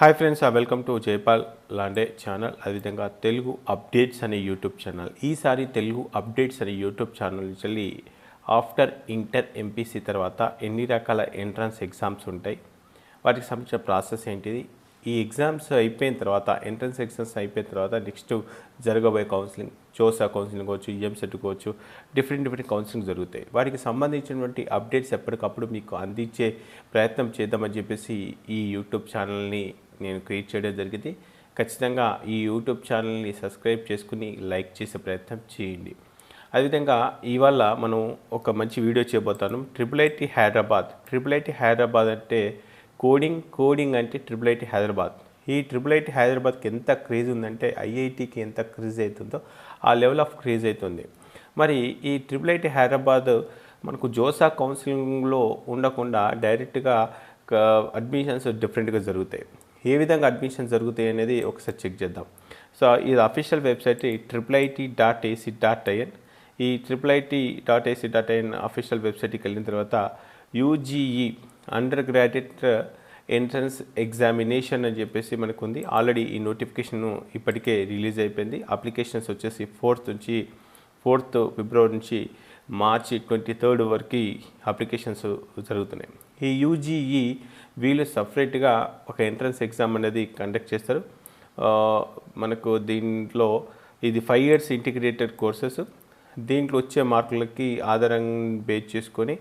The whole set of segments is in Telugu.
Hi friends, welcome to Jaipal లాండే channel. అదేవిధంగా తెలుగు అప్డేట్స్ అనే యూట్యూబ్ ఛానల్. ఈసారి తెలుగు అప్డేట్స్ అనే యూట్యూబ్ ఛానల్ నుంచి ఆఫ్టర్ ఇంటర్ ఎంపీసీ తర్వాత ఎన్ని రకాల ఎంట్రన్స్ ఎగ్జామ్స్ ఉంటాయి, వాటికి సంబంధించిన ప్రాసెస్ ఏంటిది, ఈ ఎగ్జామ్స్ అయిపోయిన తర్వాత ఎంట్రన్స్ ఎగ్జామ్స్ అయిపోయిన తర్వాత నెక్స్ట్ జరగబోయే కౌన్సిలింగ్, చోసా కౌన్సిలింగ్ కావచ్చు, ఈఎంసెట్ కావచ్చు, డిఫరెంట్ కౌన్సిలింగ్ జరుగుతాయి. వాటికి సంబంధించినటువంటి అప్డేట్స్ ఎప్పటికప్పుడు మీకు అందించే ప్రయత్నం చేద్దామని చెప్పేసి ఈ యూట్యూబ్ ఛానల్ని నేను క్రియేట్ చేయడం జరిగింది. ఖచ్చితంగా ఈ యూట్యూబ్ ఛానల్ని సబ్స్క్రైబ్ చేసుకుని లైక్ చేసే ప్రయత్నం చేయండి. అదేవిధంగా ఇవాళ మనం ఒక మంచి వీడియో చేయబోతాను. ట్రిపుల్ ఐటీ హైదరాబాద్ అంటే కోడింగ్ అంటే ట్రిపుల్ ఐటీ హైదరాబాద్. ఈ ట్రిపుల్ ఐటీ హైదరాబాద్కి ఎంత క్రేజ్ ఉందంటే ఐఐటికి ఎంత క్రేజ్ అవుతుందో ఆ లెవెల్ ఆఫ్ క్రేజ్ అవుతుంది. మరి ఈ ట్రిపుల్ ఐటీ హైదరాబాద్ మనకు జోసా కౌన్సిలింగ్లో ఉండకుండా డైరెక్ట్గా అడ్మిషన్స్ డిఫరెంట్గా జరుగుతాయి. ఏ విధంగా అడ్మిషన్స్ జరుగుతాయి అనేది ఒకసారి చెక్ చేద్దాం. సో ఇది అఫీషియల్ వెబ్సైట్ tripulit.ac.in. ఈ tripulit.ac.in అఫీషియల్ వెబ్సైట్కి వెళ్ళిన తర్వాత UGE under graduate entrance examination అని చెప్పేసి మనకు ఉంది. ఆల్రెడీ ఈ నోటిఫికేషన్ ఇప్పటికే రిలీజ్ అయిపోయింది. అప్లికేషన్స్ వచ్చేసి 4th ఫిబ్రవరి నుంచి మార్చి 23 వరకు అప్లికేషన్స్ జరుగుతున్నాయి. ఈ యూజీఈ వీళ్ళు సపరేట్గా ఒక ఎంట్రన్స్ ఎగ్జామ్ అనేది కండక్ట్ చేస్తారు. మనకు దీంట్లో ఇది 5 years ఇంటిగ్రేటెడ్ కోర్సెస్. దీంట్లో వచ్చే మార్కులకి ఆధారం బేస్ చేసుకొని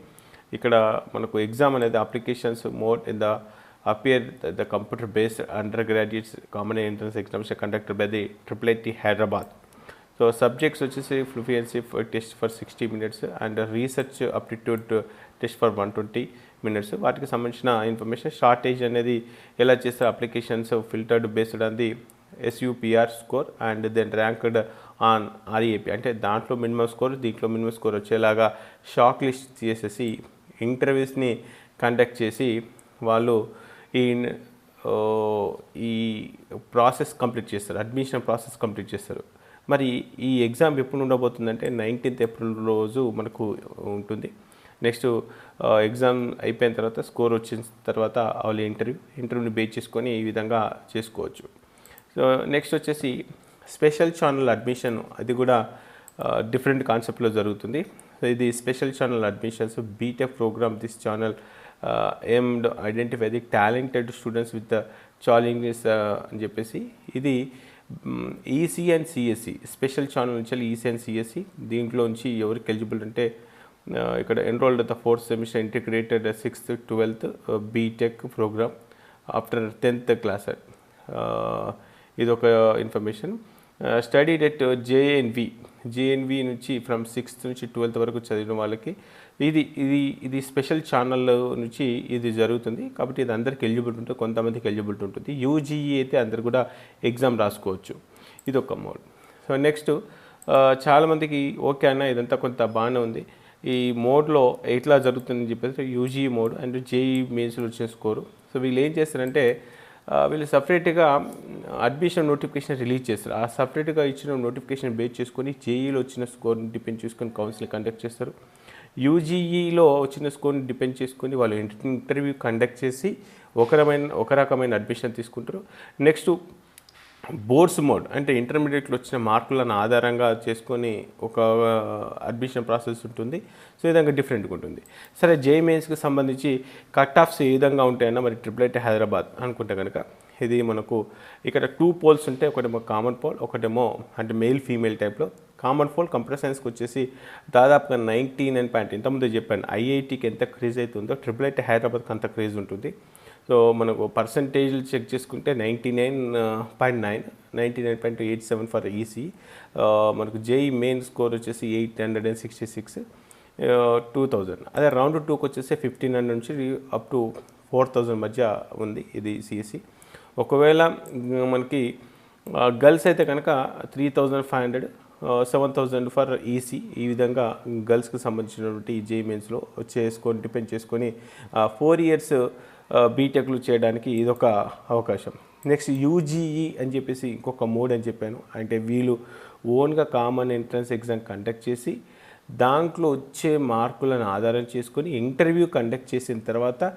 ఇక్కడ మనకు ఎగ్జామ్ అనేది applications mode in the appear the computer based undergraduates common entrance exams conducted by the triple IT Hyderabad. So subjects వచ్చేసి fluency test for 60 minutes and research aptitude test for 120 minutes. వాటికి సంబంధించిన ఇన్ఫర్మేషన్, షార్టేజ్ అనేది ఎలా చేస్తారు, applications filtered based on the SUPR score and then ranked on REAP అంటే దాంట్లో మినిమం స్కోర్, దీంట్లో మినిమం స్కోర్ వచ్చేలాగా షార్ట్ లిస్ట్ చేసేసి ఇంటర్వ్యూస్ని కండక్ట్ చేసి వాళ్ళు ఈ ప్రాసెస్ కంప్లీట్ చేస్తారు, అడ్మిషన్ ప్రాసెస్ కంప్లీట్ చేస్తారు. మరి ఈ ఎగ్జామ్ ఎప్పుడు ఉండబోతుందంటే 19th April రోజు మనకు ఉంటుంది. నెక్స్ట్ ఎగ్జామ్ అయిపోయిన తర్వాత స్కోర్ వచ్చిన తర్వాత వాళ్ళు ఇంటర్వ్యూని బేస్ చేసుకొని ఈ విధంగా చేసుకోవచ్చు. సో నెక్స్ట్ వచ్చేసి స్పెషల్ ఛానల్ అడ్మిషన్, అది కూడా డిఫరెంట్ కాన్సెప్ట్లో జరుగుతుంది. సో ఇది special channel admissions BTech program. This channel aimed identify the talented students with challenges అని చెప్పేసి ఇది EC and CSC special channel నుంచి ఈసీ అండ్ సిఎస్సి. దీంట్లోంచి ఎవరికి ఎలిజిబుల్ అంటే ఇక్కడ enrolled the 4th semester integrated 6th 12th BTech program after 10th class. ఇది ఒక ఇన్ఫర్మేషన్. స్టడీడ్ ఎట్ జేఎన్వి నుంచి ఫ్రమ్ 6th నుంచి 12th వరకు చదివిన వాళ్ళకి ఇది స్పెషల్ ఛానల్ నుంచి ఇది జరుగుతుంది. కాబట్టి ఇది అందరికి ఎలిజిబిలిటీ ఉంటుంది, కొంతమందికి ఎలిజిబిలిటీ ఉంటుంది. యూజీఈ అయితే అందరు కూడా ఎగ్జామ్ రాసుకోవచ్చు. ఇది ఒక మోడ్. సో నెక్స్ట్ చాలామందికి ఓకే అన్న ఇదంతా కొంత బాగానే ఉంది, ఈ మోడ్లో ఎట్లా జరుగుతుందని చెప్పేసి యూజీఈ మోడ్ అండ్ జేఈ మెయిన్స్లో వచ్చిన స్కోరు. సో వీళ్ళు ఏం చేస్తారంటే వీళ్ళు సపరేట్గా అడ్మిషన్ నోటిఫికేషన్ రిలీజ్ చేస్తారు. ఆ సపరేట్గా ఇచ్చిన నోటిఫికేషన్ బేస్ చేసుకొని జేఈలో వచ్చిన స్కోర్ని డిపెండ్ చేసుకొని కౌన్సిలింగ్ కండక్ట్ చేస్తారు. యూజీఈలో వచ్చిన స్కోర్ని డిపెండ్ చేసుకొని వాళ్ళు ఇంటర్వ్యూ కండక్ట్ చేసి ఒక రకమైన అడ్మిషన్ తీసుకుంటారు. నెక్స్ట్ బోర్డ్స్ మోడ్ అంటే ఇంటర్మీడియట్లో వచ్చిన మార్కులను ఆధారంగా చేసుకొని ఒక అడ్మిషన్ ప్రాసెస్ ఉంటుంది. సో ఈ విధంగా డిఫరెంట్గా ఉంటుంది. సరే, జేఈ మెయిన్స్కి సంబంధించి కట్ ఆఫ్స్ ఏ విధంగా ఉంటాయన్నా మరి ట్రిపుల్ ఐటీ హైదరాబాద్ అనుకుంటే కనుక ఇది మనకు ఇక్కడ 2 polls ఉంటాయి. ఒకటేమో కామన్ పోల్, ఒకటేమో అంటే మెయిల్ ఫీమేల్ టైప్లో. కామన్ పోల్ కంప్యూటర్ సైన్స్కి వచ్చేసి దాదాపుగా 99. ఇంతకుముందు చెప్పాను ఐఐటికి ఎంత క్రేజ్ అవుతుందో ట్రిపుల్ ఐటీ హైదరాబాద్కి అంత క్రేజ్ ఉంటుంది. సో మనకు పర్సంటేజ్లు చెక్ చేసుకుంటే 99.9, 99.87 ఫర్ ఈసీ. మనకు జేఈ మెయిన్ స్కోర్ వచ్చేసి 866, 2000. అదే రౌండ్ 2కి వచ్చేసి 1500 నుంచి అప్ టు 4000 మధ్య ఉంది ఇది సిఎస్సి. ఒకవేళ మనకి గర్ల్స్ అయితే కనుక 3500, 7000 ఫర్ ఈసీ. ఈ విధంగా గర్ల్స్కి సంబంధించినటువంటి జేఈ మెయిన్స్లో చేసుకొని డిపెండ్ చేసుకొని 4 years బీటెక్లు చేయడానికి ఇదొక అవకాశం. నెక్స్ట్ యూజీఈ అని చెప్పేసి ఇంకొక మోడ్ అని చెప్పాను. అంటే వీళ్ళు ఓన్గా కామన్ ఎంట్రన్స్ ఎగ్జామ్ కండక్ట్ చేసి దాంట్లో వచ్చే మార్కులను ఆధారం చేసుకొని ఇంటర్వ్యూ కండక్ట్ చేసిన తర్వాత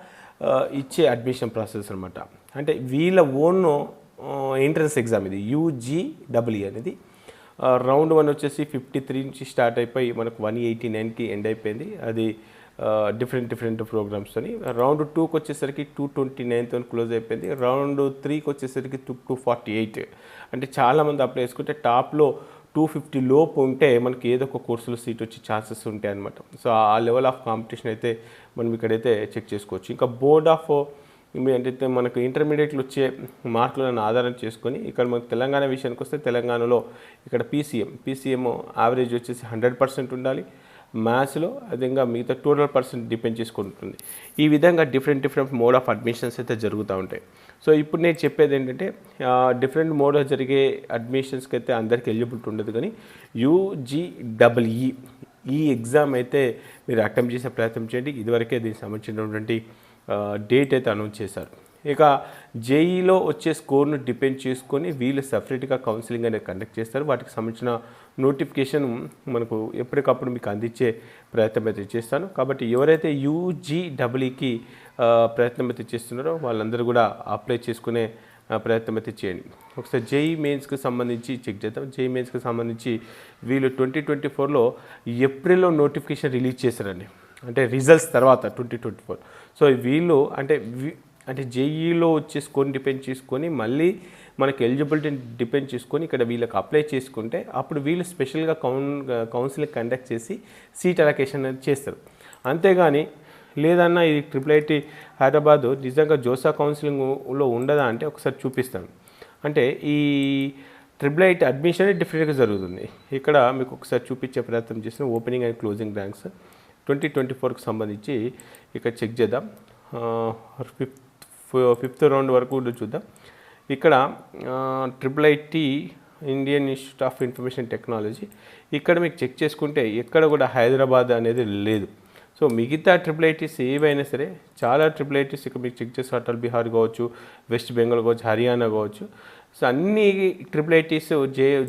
ఇచ్చే అడ్మిషన్ ప్రాసెస్ అనమాట. అంటే వీళ్ళ ఓన్ ఎంట్రన్స్ ఎగ్జామ్ ఇది యూజీడబ్ల్యూ అనేది. రౌండ్ 1 వచ్చేసి 53 నుంచి స్టార్ట్ అయిపోయి మనకు 189కి ఎండ్ అయిపోయింది. అది డిఫరెంట్ ప్రోగ్రామ్స్తోని. రౌండ్ 2కి వచ్చేసరికి 229తో క్లోజ్ అయిపోయింది. రౌండ్ 3కి వచ్చేసరికి 248. అంటే చాలామంది అప్లై చేసుకుంటే టాప్లో 250 లోపు ఉంటే మనకి ఏదో ఒక కోర్సులో సీట్ వచ్చే ఛాన్సెస్ ఉంటాయి అనమాట. సో ఆ లెవెల్ ఆఫ్ కాంపిటీషన్ అయితే మనం ఇక్కడైతే చెక్ చేసుకోవచ్చు. ఇంకా బోర్డ్ ఆఫ్ అంటే మనకు ఇంటర్మీడియట్లో వచ్చే మార్కులను ఆధారం చేసుకొని ఇక్కడ మనకు తెలంగాణ విషయానికి వస్తే తెలంగాణలో ఇక్కడ పీసీఎం యావరేజ్ వచ్చేసి 100% ఉండాలి మ్యాథ్స్లో. అదేవిధంగా మిగతా 12% డిపెండ్ చేసుకుంటుంది. ఈ విధంగా డిఫరెంట్ మోడ్ ఆఫ్ అడ్మిషన్స్ అయితే జరుగుతూ ఉంటాయి. సో ఇప్పుడు నేను చెప్పేది ఏంటంటే డిఫరెంట్ మోడ్లో జరిగే అడ్మిషన్స్కి అయితే అందరికీ ఎలిజిబిలిటీ ఉండదు, కానీ యూజీడబ్ల్ఈ ఈ ఎగ్జామ్ అయితే మీరు అటెంప్ట్ చేసే ప్రయత్నం చేయండి. ఇదివరకే దీనికి సంబంధించినటువంటి డేట్ అయితే అనౌన్స్ చేశారు. ఇక జేఈలో వచ్చే స్కోర్ను డిపెండ్ చేసుకొని వీళ్ళు సపరేట్గా కౌన్సిలింగ్ అనేది కండక్ట్ చేస్తారు. వాటికి సంబంధించిన నోటిఫికేషన్ మనకు ఎప్పటికప్పుడు మీకు అందించే ప్రయత్నం అయితే చేస్తాను. కాబట్టి ఎవరైతే యూజీడబ్ల్యూకి ప్రయత్నం అయితే చేస్తున్నారో వాళ్ళందరూ కూడా అప్లై చేసుకునే ప్రయత్నం అయితే చేయండి. ఒకసారి జేఈ మెయిన్స్కి సంబంధించి చెక్ చేద్దాం. జేఈ మెయిన్స్కి సంబంధించి వీళ్ళు 2024లో ఏప్రిల్లో నోటిఫికేషన్ రిలీజ్ చేశారండి, అంటే రిజల్ట్స్ తర్వాత 2024. సో వీళ్ళు అంటే జేఈలో వచ్చే స్కోర్ని డిపెండ్ చేసుకొని మళ్ళీ మనకి ఎలిజిబిలిటీని డిపెండ్ చేసుకొని ఇక్కడ వీళ్ళకి అప్లై చేసుకుంటే అప్పుడు వీళ్ళు స్పెషల్గా కౌన్సిలింగ్ కండక్ట్ చేసి సీట్ అలొకేషన్ అనేది చేస్తారు. అంతేగాని లేదన్నా ఇది IIIT హైదరాబాద్ నిజంగా జోసా కౌన్సిలింగ్లో ఉండదా అంటే ఒకసారి చూపిస్తాను. అంటే ఈ IIIT అడ్మిషన్ డిఫరెంట్గా జరుగుతుంది. ఇక్కడ మీకు ఒకసారి చూపించే ప్రయత్నం చేసిన ఓపెనింగ్ అండ్ క్లోజింగ్ ర్యాంక్స్ 2024కి సంబంధించి ఇక్కడ చెక్ చేద్దాం. ఫిఫ్త్ రౌండ్ వరకు చూద్దాం. ఇక్కడ IIIT Indian institute of information technology ఇక్కడ మీకు చెక్ చేసుకుంటే ఎక్కడ కూడా హైదరాబాద్ అనేది లేదు. సో మిగతా IIITs ఏవైనా సరే చాలా IIITs ఇక్కడ మీకు చెక్ చేస్తే అటల్ బిహార్ కావచ్చు, వెస్ట్ బెంగాల్ కావచ్చు, హర్యానా కావచ్చు. సో అన్ని IIITs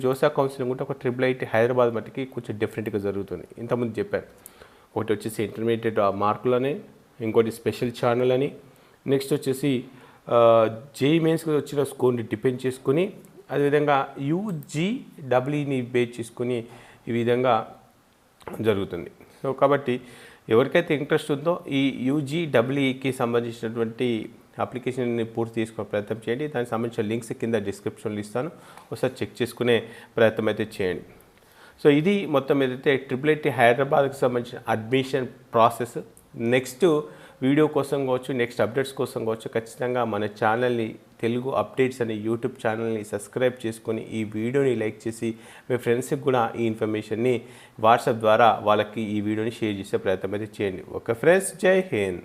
జోసా కౌన్సిలింగ్ ఉంటే ఒక IIIT హైదరాబాద్ మట్టికి కొంచెం డిఫరెంట్గా జరుగుతుంది. ఇంతకుముందు చెప్పాను. ఒకటి వచ్చేసి ఇంటర్మీడియట్ మార్కులని, ఇంకోటి స్పెషల్ ఛానల్ అని, నెక్స్ట్ వచ్చేసి జేఈ మెయిన్స్కి వచ్చిన స్కోర్ని డిపెండ్ చేసుకుని, అదేవిధంగా యూజీడబ్ల్యూని బేస్ చేసుకుని ఈ విధంగా జరుగుతుంది. సో కాబట్టి ఎవరికైతే ఇంట్రెస్ట్ ఉందో ఈ యూజీడబ్ల్యూకి సంబంధించినటువంటి అప్లికేషన్ని పూర్తి చేసుకునే ప్రయత్నం చేయండి. దానికి సంబంధించిన లింక్స్ కింద డిస్క్రిప్షన్లో ఇస్తాను, ఒకసారి చెక్ చేసుకునే ప్రయత్నం అయితే చేయండి. సో ఇది మొత్తం ఏదైతే IIIT హైదరాబాద్కి సంబంధించిన అడ్మిషన్ ప్రాసెస్. నెక్స్ట్ వీడియో కోసం కావచ్చు, నెక్స్ట్ అప్డేట్స్ కోసం కావచ్చు, ఖచ్చితంగా మన ఛానల్ని తెలుగు అప్డేట్స్ అనే యూట్యూబ్ ఛానల్ని సబ్స్క్రైబ్ చేసుకొని ఈ వీడియోని లైక్ చేసి మీ ఫ్రెండ్స్కి కూడా ఈ ఇన్ఫర్మేషన్ని వాట్సాప్ ద్వారా వాళ్ళకి ఈ వీడియోని షేర్ చేసే ప్రయత్నం అయితే చేయండి. ఓకే ఫ్రెండ్స్, జై హింద్.